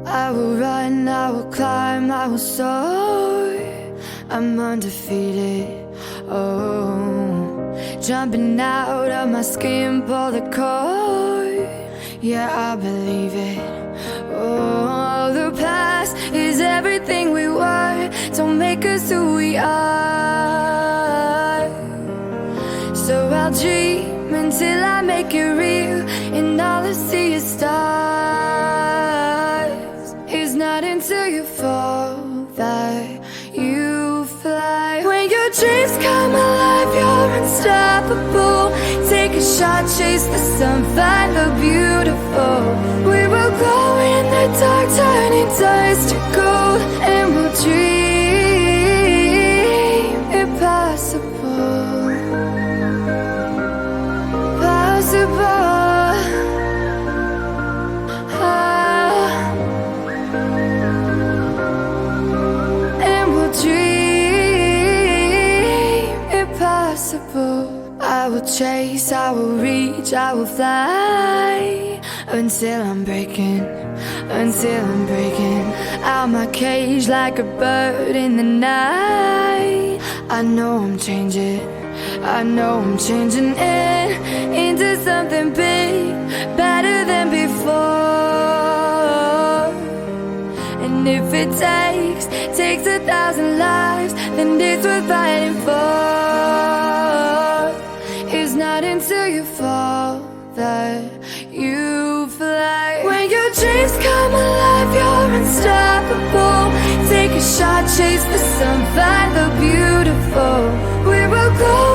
I will run, I will climb, I will soar. I'm undefeated, oh. Jumping out of my skin, pull the cord. Yeah, I believe it. Oh, the past is everything we were. Don't make us who we are. So I'll dream until I make it real, and all I see is stars. It's not until you fall that you fly. When your dreams come alive, you're unstoppable. Take a shot, chase the sun, find the beautiful. We will glow in the dark, turning dust to gold, and we'll dream impossible. I will chase, I will reach, I will fly until I'm breaking out my cage like a bird in the night. I know I'm changing into something big, better than before. And if it takes 1,000 lives, then it's worth fighting for. It's not until you fall that you fly. When your dreams come alive, you're unstoppable. Take a shot, chase the sun, find the beautiful. We will go